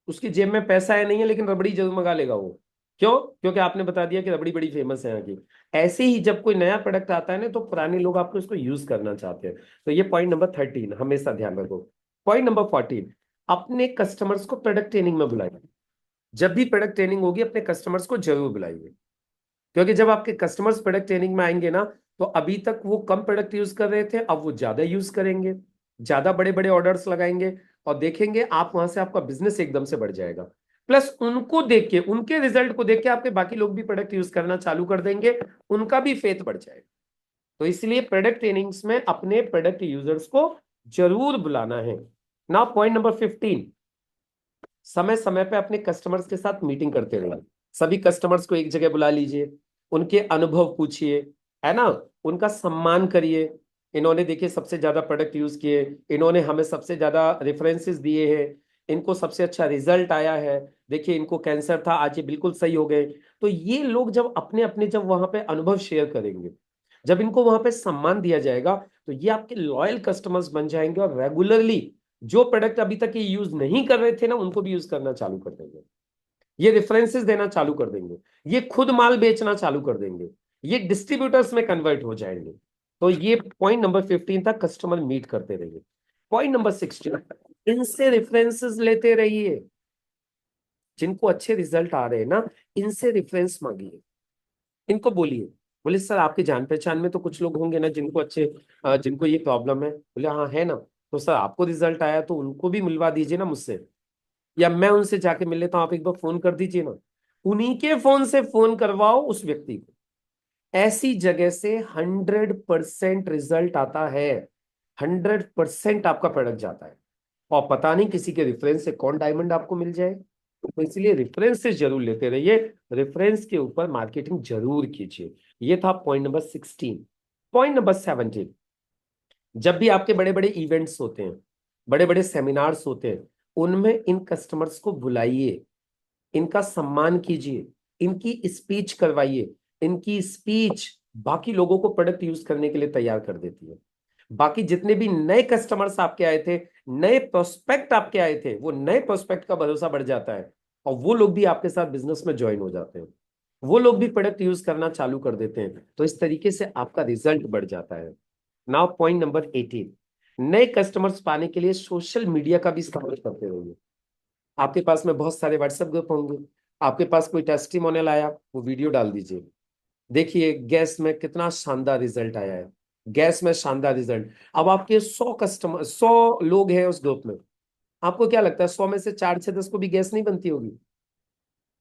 A: उसकी जेब में पैसा है नहीं है, लेकिन रबड़ी जरूर मंगा लेगा वो। क्यों? क्योंकि आपने बता दिया कि रबड़ी बड़ी फेमस है यहाँ की। ऐसे ही जब कोई नया प्रोडक्ट आता है ना, तो पुराने लोग आपको इसको यूज करना चाहते हैं। तो ये पॉइंट नंबर 13 हमेशा ध्यान रखो। पॉइंट नंबर 14, अपने कस्टमर्स को प्रोडक्ट ट्रेनिंग में बुलाइए। जब भी प्रोडक्ट ट्रेनिंग होगी अपने कस्टमर्स को जरूर बुलाइए, क्योंकि जब आपके कस्टमर्स प्रोडक्ट ट्रेनिंग में आएंगे ना, तो अभी तक वो कम प्रोडक्ट यूज कर रहे थे, अब वो ज्यादा यूज करेंगे, ज्यादा बड़े बड़े ऑर्डर्स लगाएंगे, और देखेंगे आप वहां से आपका बिजनेस एकदम से बढ़ जाएगा। प्लस उनको देख के, उनके रिजल्ट को देख के आपके बाकी लोग भी प्रोडक्ट यूज करना चालू कर देंगे, उनका भी फेथ बढ़ जाएगा। तो इसलिए प्रोडक्ट ट्रेनिंग्स में अपने प्रोडक्ट यूजर्स को जरूर बुलाना है। नाउ पॉइंट नंबर 15, समय समय पे अपने कस्टमर्स के साथ मीटिंग करते रहिए। सभी कस्टमर्स को एक जगह बुला लीजिए, उनके अनुभव पूछिए, है ना, उनका सम्मान करिए। इन्होंने देखिए सबसे ज्यादा प्रोडक्ट यूज किए, इन्होंने हमें सबसे ज्यादा रेफरेंसेस दिए हैं, इनको सबसे अच्छा रिजल्ट आया है, देखिए इनको कैंसर था आज ये बिल्कुल सही हो गए। तो ये लोग जब अपने अपने जब वहां पे अनुभव शेयर करेंगे, जब इनको वहां पे सम्मान दिया जाएगा, तो ये आपके लॉयल कस्टमर्स बन जाएंगे, और रेगुलरली जो प्रोडक्ट अभी तक ये यूज नहीं कर रहे थे ना, उनको भी यूज करना चालू कर देंगे, ये रेफरेंसेस देना चालू कर देंगे, ये खुद माल बेचना चालू कर देंगे, ये डिस्ट्रीब्यूटर्स में कन्वर्ट हो जाएंगे। तो ये पॉइंट नंबर 15 था, कस्टमर मीट करते रहिए। पॉइंट नंबर 16, इनसे रेफरेंसेस लेते रहिए। जिनको अच्छे रिजल्ट आ रहे हैं ना, इनसे रेफरेंस मांगिए, इनको बोलिए, बोले सर आपके जान पहचान में तो कुछ लोग होंगे ना जिनको अच्छे जिनको ये प्रॉब्लम है। बोले हाँ है ना, तो सर आपको रिजल्ट आया तो उनको भी मिलवा दीजिए ना मुझसे, या मैं उनसे जाके मिल लेता हूँ, आप एक बार फोन कर दीजिए ना। उन्हीं के फोन से फोन करवाओ उस व्यक्ति को। ऐसी जगह से 100% रिजल्ट आता है, 100% आपका प्रोडक्ट जाता है, और पता नहीं किसी के रेफरेंस से कौन डायमंड आपको मिल जाए। तो इसलिए रेफरेंस से जरूर लेते रहिए, रेफरेंस के ऊपर मार्केटिंग जरूर कीजिए। ये था पॉइंट नंबर 16। पॉइंट नंबर 17, जब भी आपके बड़े बड़े इवेंट्स होते हैं, बड़े बड़े सेमिनार्स होते हैं, उनमें इन कस्टमर्स को बुलाइए, इनका सम्मान कीजिए, इनकी स्पीच करवाइए। इनकी स्पीच बाकी लोगों को प्रोडक्ट यूज करने के लिए तैयार कर देती है। बाकी जितने भी नए कस्टमर्स आपके आए थे, नए प्रोस्पेक्ट आपके आए थे, वो नए प्रोस्पेक्ट का भरोसा बढ़ जाता है, और वो लोग भी आपके साथ बिजनेस में ज्वाइन हो जाते हैं, वो लोग भी प्रोडक्ट यूज करना चालू कर देते हैं। तो इस तरीके से आपका रिजल्ट बढ़ जाता है। नाउ पॉइंट नंबर 18, नए कस्टमर्स पाने के लिए सोशल मीडिया का भी इस्तेमाल करते रहिए। आपके पास में बहुत सारे व्हाट्सएप ग्रुप होंगे, आपके पास कोई टेस्टिमोनियल आया, वो वीडियो डाल दीजिए, देखिए गैस में कितना शानदार रिजल्ट आया है, गैस में शानदार रिजल्ट। अब आपके 100 कस्टमर, 100 लोग हैं उस ग्रुप में, आपको क्या लगता है 100 में से 4 6 10 को भी गैस नहीं बनती होगी?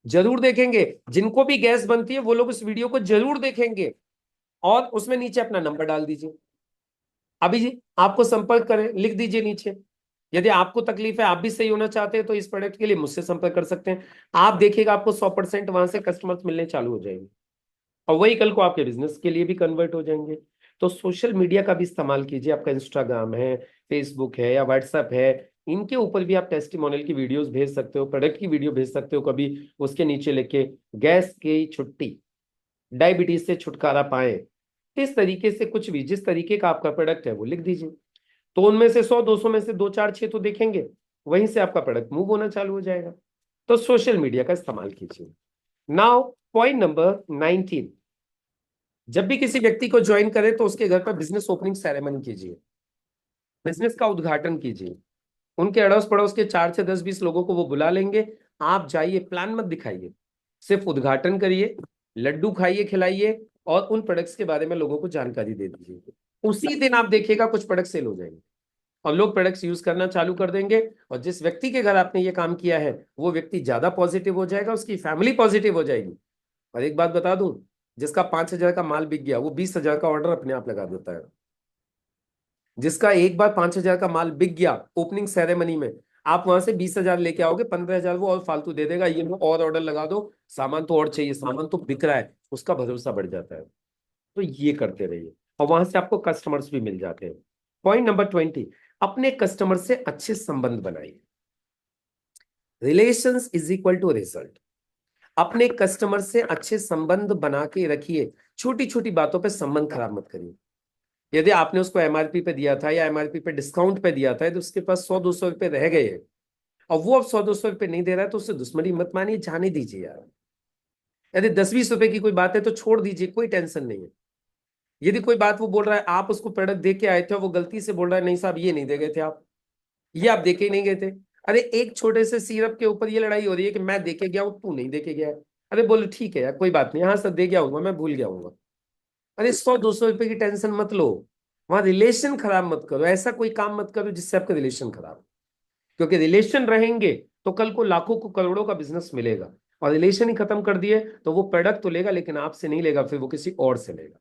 A: जरूर देखेंगे। जिनको भी गैस बनती है वो लोग इस वीडियो को जरूर देखेंगे और उसमें नीचे अपना नंबर डाल दीजिए। अभी जी आपको संपर्क करें, लिख दीजिए नीचे। यदि आपको तकलीफ है, आप भी सही होना चाहते हैं, तो इस प्रोडक्ट के लिए मुझसे संपर्क कर सकते हैं। आप देखिएगा आपको 100% वहां से कस्टमर्स मिलने चालू हो जाएंगे और वही कल को आपके बिजनेस के लिए भी कन्वर्ट हो जाएंगे। तो सोशल मीडिया का भी इस्तेमाल कीजिए। आपका इंस्टाग्राम है, फेसबुक है या व्हाट्सएप है, इनके ऊपर भी आप टेस्टिमोनियल की वीडियोस भेज सकते हो, प्रोडक्ट की वीडियो भेज सकते हो। कभी उसके नीचे लिखे गैस की छुट्टी, डायबिटीज से छुटकारा पाए, इस तरीके से कुछ भी, जिस तरीके का आपका प्रोडक्ट है वो लिख दीजिए। तो उनमें से 100 200 में से 2 4 6 तो देखेंगे, वहीं से आपका प्रोडक्ट मूव होना चालू हो जाएगा। तो सोशल मीडिया का इस्तेमाल कीजिए। नाउ पॉइंट नंबर 19, जब भी किसी व्यक्ति को ज्वाइन करें तो उसके घर पर बिजनेस ओपनिंग सेरेमनी कीजिए, बिजनेस का उद्घाटन कीजिए। उनके अड़ोस पड़ोस के 4 से 10 20 लोगों को वो बुला लेंगे। आप जाइए, प्लान मत दिखाइए, सिर्फ उद्घाटन करिए, लड्डू खाइए, खिलाइए और उन प्रोडक्ट्स के बारे में लोगों को जानकारी दे दीजिए। उसी दिन आप देखिएगा कुछ प्रोडक्ट सेल हो जाएंगे और लोग प्रोडक्ट्स यूज करना चालू कर देंगे। और जिस व्यक्ति के घर आपने ये काम किया है वो व्यक्ति ज्यादा पॉजिटिव हो जाएगा, उसकी फैमिली पॉजिटिव हो जाएगी। और एक बात बता दूं, जिसका 5,000 का माल बिक गया वो 20,000 का ऑर्डर अपने आप लगा देता है। जिसका एक बार 5,000 का माल बिक गया ओपनिंग सेरेमनी में, आप वहां से 20,000 लेके आओगे, 15,000 वो और फालतू दे देगा, ये लो और ऑर्डर लगा दो, सामान तो और चाहिए, सामान तो बिक रहा है, उसका भरोसा बढ़ जाता है। तो ये करते रहिए और वहां से आपको कस्टमर्स भी मिल जाते हैं। पॉइंट नंबर 20, अपने कस्टमर से अच्छे संबंध बनाइए। Relations is equal to result. अपने कस्टमर से अच्छे संबंध बना के रखिए, छोटी छोटी बातों पे संबंध खराब मत करिए। यदि आपने उसको एमआरपी पे दिया था या एमआरपी पे डिस्काउंट पे दिया था, तो उसके पास 100 200 रुपए रह गए हैं और वो अब 100 200 रुपए नहीं दे रहा है, तो उससे दुश्मनी मत मानिए, जाने दीजिए यार। यदि 10 20 रुपए की कोई बात है तो छोड़ दीजिए, कोई टेंशन नहीं है। यदि कोई बात वो बोल रहा है, आप उसको प्रोडक्ट दे के आए थे और वो गलती से बोल रहा है नहीं साहब ये नहीं दे गए थे आप, ये आप देके ही नहीं गए थे। अरे एक छोटे से सिरप के ऊपर ये लड़ाई हो रही है कि मैं देके गया हूं, तू नहीं देके गया है। अरे बोलो ठीक है यार, कोई बात नहीं, हाँ सर दे गया हूँ, मैं भूल गया हूँ। अरे 100 200 रुपए की टेंशन मत लो, वहां रिलेशन खराब मत करो, ऐसा कोई काम मत करो जिससे आपका रिलेशन खराब हो। क्योंकि रिलेशन रहेंगे तो कल को लाखों को करोड़ों का बिजनेस मिलेगा। और रिलेशन ही खत्म कर दिए तो वो प्रोडक्ट तो लेगा लेकिन आपसे नहीं लेगा, फिर वो किसी और से लेगा।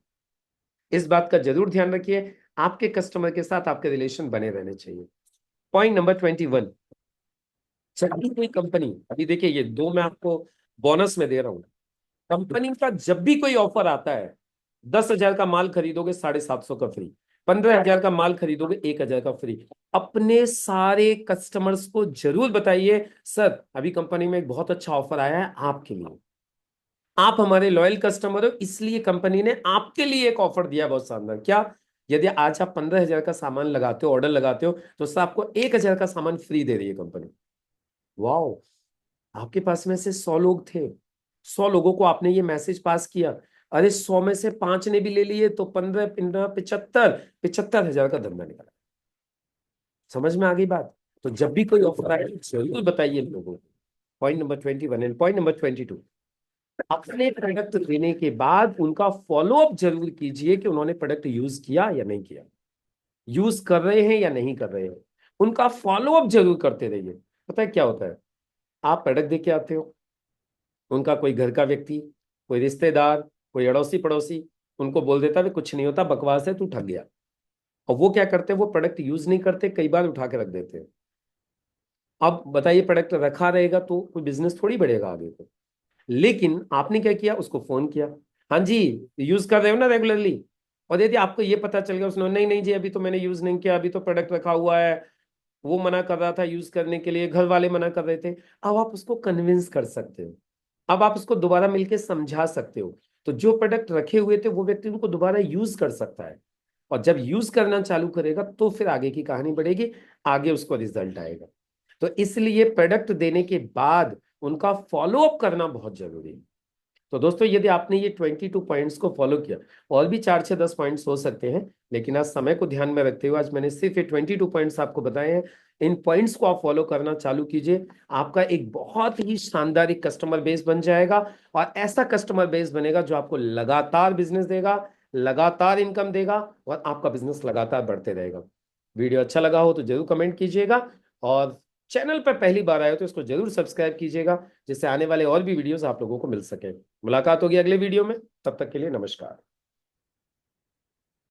A: इस बात का जरूर ध्यान रखिए, आपके कस्टमर के साथ आपके रिलेशन बने रहने चाहिए। पॉइंट नंबर 21, जब भी कोई कंपनी, अभी देखिए ये दो मैं आपको बोनस में दे रहा हूं, कंपनी का जब भी कोई ऑफर आता है, 10,000 का माल खरीदोगे 750 का फ्री, 15,000 का माल खरीदोगे 1,000 का फ्री, अपने सारे कस्टमर्स को जरूर बताइए सर अभी कंपनी में एक बहुत अच्छा ऑफर आया है आपके लिए, आप हमारे लॉयल कस्टमर हो इसलिए कंपनी ने आपके लिए एक ऑफर दिया बहुत शानदार। क्या? यदि आज आप 15,000 का सामान लगाते हो, ऑर्डर लगाते हो, तो उससे आपको 1,000 का सामान फ्री दे रही है कंपनी। वाओ! आपके पास में से 100 लोग थे, 100 लोगों को आपने ये मैसेज पास किया, अरे 100 में से 5 ने भी ले लिए तो 15 15 75, 75,000 का धंधा निकला। समझ में आ गई बात? तो जब भी कोई ऑफर आए जरूर बताइए लोगों को। Point number 21 and point number 22, अपने प्रोडक्ट देने के बाद उनका फॉलो अप जरूर कीजिए कि उन्होंने प्रोडक्ट यूज किया या नहीं किया, यूज कर रहे हैं या नहीं कर रहे हैं, उनका फॉलो अप जरूर करते रहिए। पता है क्या होता है, आप प्रोडक्ट दे के आते हो, उनका कोई घर का व्यक्ति, कोई रिश्तेदार, कोई अड़ोसी पड़ोसी उनको बोल देता है कुछ नहीं होता, बकवास है, तू ठग गया। और वो क्या करते हैं, वो प्रोडक्ट यूज नहीं करते, कई बार उठा के रख देते हैं। अब बताइए प्रोडक्ट रखा रहेगा तो कोई बिजनेस थोड़ी बढ़ेगा आगे को। लेकिन आपने क्या किया, उसको फोन किया, हाँ जी यूज कर रहे हो ना रेगुलरली, और यदि आपको ये पता चल गया उसने नहीं नहीं जी अभी तो मैंने यूज नहीं किया, अभी तो प्रोडक्ट रखा हुआ है, वो मना कर रहा था यूज करने के लिए, घर वाले मना कर रहे थे, अब आप उसको कन्विंस कर सकते हो, अब आप उसको दोबारा मिलके समझा सकते हो। तो जो प्रोडक्ट रखे हुए थे वो व्यक्ति उनको दोबारा यूज कर सकता है, और जब यूज करना चालू करेगा तो फिर आगे की कहानी बढ़ेगी, आगे उसको रिजल्ट आएगा। तो इसलिए प्रोडक्ट देने के बाद उनका फॉलो अप करना बहुत जरूरी है। तो दोस्तों यदि आपने ये 22 पॉइंट्स को फॉलो किया, और भी 4 6 10 पॉइंट्स हो सकते हैं, लेकिन आज समय को ध्यान में रखते हुए आज मैंने सिर्फ ये 22 पॉइंट्स आपको बताए हैं। इन पॉइंट्स को आप फॉलो करना चालू कीजिए, आपका एक बहुत ही शानदार एक कस्टमर बेस बन जाएगा। और ऐसा कस्टमर बेस बनेगा जो आपको लगातार बिजनेस देगा, लगातार इनकम देगा, और आपका बिजनेस लगातार बढ़ते रहेगा। वीडियो अच्छा लगा हो तो जरूर कमेंट कीजिएगा, और चैनल पर पहली बार आए हो तो इसको जरूर सब्सक्राइब कीजिएगा, जिससे आने वाले और भी वीडियोस आप लोगों को मिल सके। मुलाकात होगी अगले वीडियो में, तब तक के लिए नमस्कार।